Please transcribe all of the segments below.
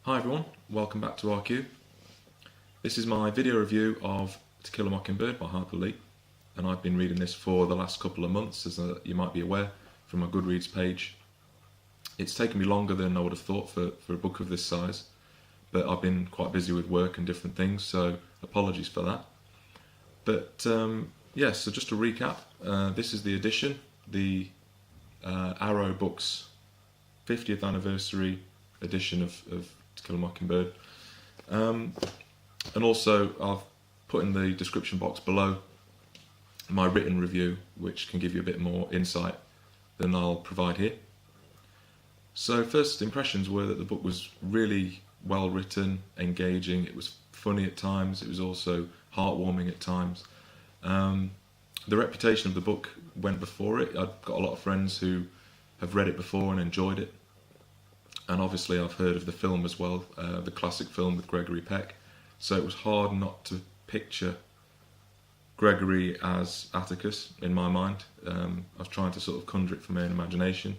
Hi everyone, welcome back to RQ. This is my video review of To Kill a Mockingbird by Harper Lee, and I've been reading this for the last couple of months, as you might be aware from my Goodreads page. It's taken me longer than I would have thought for a book of this size, but I've been quite busy with work and different things, so apologies for that. But yes, so just to recap, this is the edition, the Arrow Books 50th anniversary edition of To Kill a Mockingbird. And also I've put in the description box below my written review, which can give you a bit more insight than I'll provide here. So first impressions were that the book was really well written, engaging, it was funny at times, it was also heartwarming at times. The reputation of the book went before it. I've got a lot of friends who have read it before and enjoyed it. And obviously I've heard of the film as well, the classic film with Gregory Peck. So it was hard not to picture Gregory as Atticus in my mind. I was trying to sort of conjure it from my own imagination.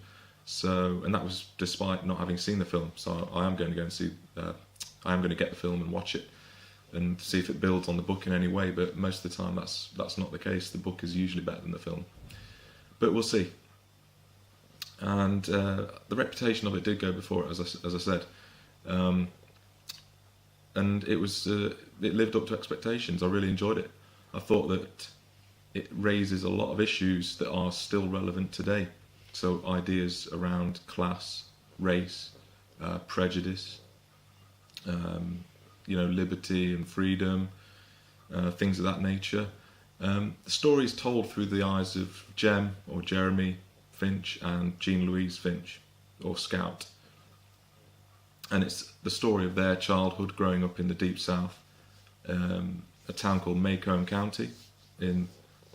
And that was despite not having seen the film. So I am going to go and see, I am going to get the film and watch it and see if it builds on the book in any way. But most of the time that's not the case. The book is usually better than the film. But we'll see. And the reputation of it did go before it, as I said, and it lived up to expectations. I really enjoyed it. I thought that it raises a lot of issues that are still relevant today. So ideas around class, race, prejudice, liberty and freedom, things of that nature. The story is told through the eyes of Jem or Jeremy Finch and Jean Louise Finch, or Scout, and it's the story of their childhood growing up in the Deep South, a town called Macomb County in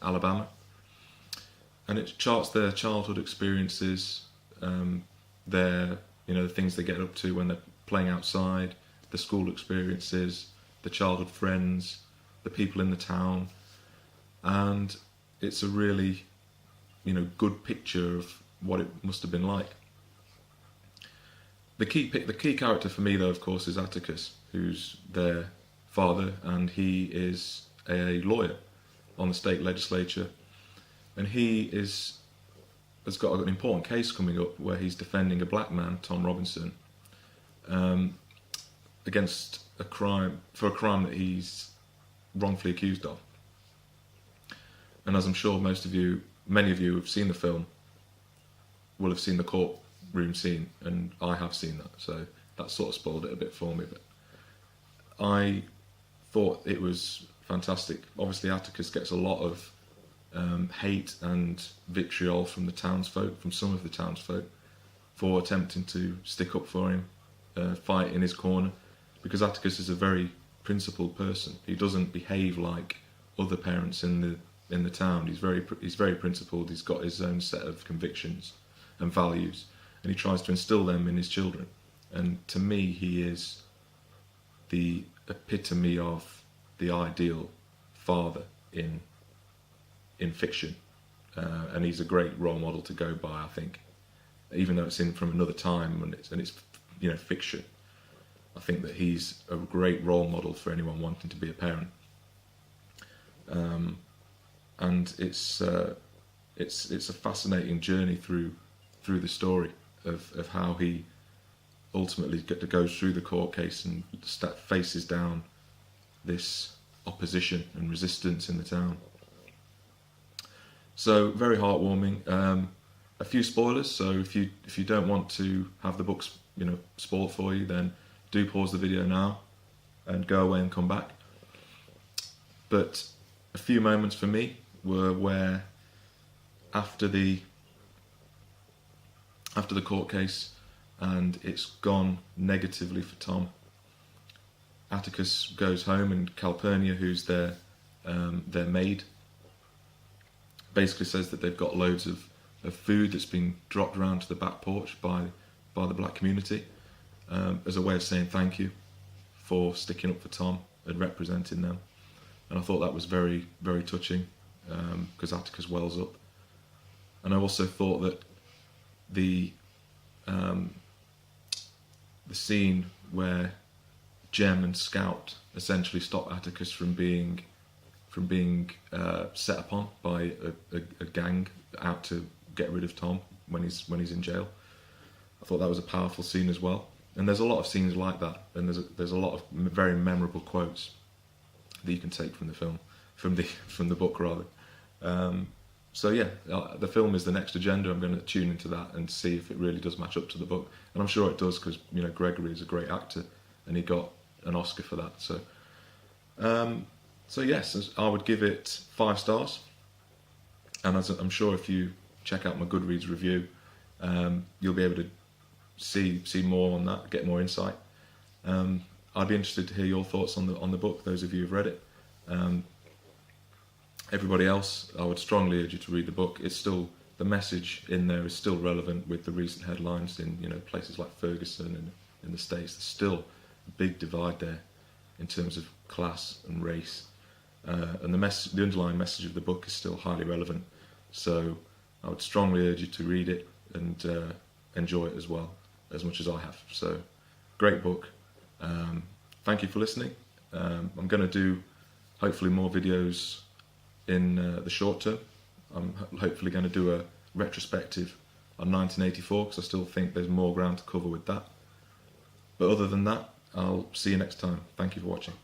Alabama, and it charts their childhood experiences, the things they get up to when they're playing outside, the school experiences, the childhood friends, the people in the town, and it's a really good picture of what it must have been like. The key character for me, though, of course, is Atticus, who's their father, and he is a lawyer on the state legislature, and he has got an important case coming up where he's defending a black man, Tom Robinson, against a crime that he's wrongfully accused of. And as I'm sure many of you have seen the film, will have seen the courtroom scene, and I have seen that, so that sort of spoiled it a bit for me, but I thought it was fantastic. Obviously Atticus gets a lot of hate and vitriol from the townsfolk, from some of the townsfolk, for attempting to stick up for him, fight in his corner, because Atticus is a very principled person. He doesn't behave like other parents in the town. He's very principled. He's got his own set of convictions and values, and he tries to instill them in his children. And to me, he is the epitome of the ideal father in fiction, and he's a great role model to go by, I think. Even though it's from another time and it's fiction, I think that he's a great role model for anyone wanting to be a parent. And it's a fascinating journey through the story of how he ultimately goes through the court case and faces down this opposition and resistance in the town. So very heartwarming. A few spoilers, so if you don't want to have the books spoiled for you, then do pause the video now and go away and come back. But a few moments for me were where after the court case and it's gone negatively for Tom, Atticus goes home, and Calpurnia, who's their maid, basically says that they've got loads of food that's been dropped around to the back porch by the black community, as a way of saying thank you for sticking up for Tom and representing them. And I thought that was very, very touching, because Atticus wells up. And I also thought that the scene where Jem and Scout essentially stop Atticus from being set upon by a gang out to get rid of Tom when he's in jail. I thought that was a powerful scene as well. And there's a lot of scenes like that, and there's a lot of very memorable quotes that you can take from the film, from the book rather. So yeah, the film is the next agenda. I'm going to tune into that and see if it really does match up to the book, and I'm sure it does, because Gregory is a great actor, and he got an Oscar for that. So yes, I would give it 5 stars. And as I'm sure if you check out my Goodreads review, you'll be able to see more on that, get more insight. I'd be interested to hear your thoughts on the book, those of you who've read it. Everybody else, I would strongly urge you to read the book. It's still, the message in there is still relevant with the recent headlines in places like Ferguson and in the States. There's still a big divide there in terms of class and race, and the underlying message of the book is still highly relevant. So I would strongly urge you to read it and enjoy it as well, as much as I have. So great book. Thank you for listening. I'm going to do hopefully more videos in the short term. I'm hopefully going to do a retrospective on 1984, because I still think there's more ground to cover with that. But other than that, I'll see you next time. Thank you for watching.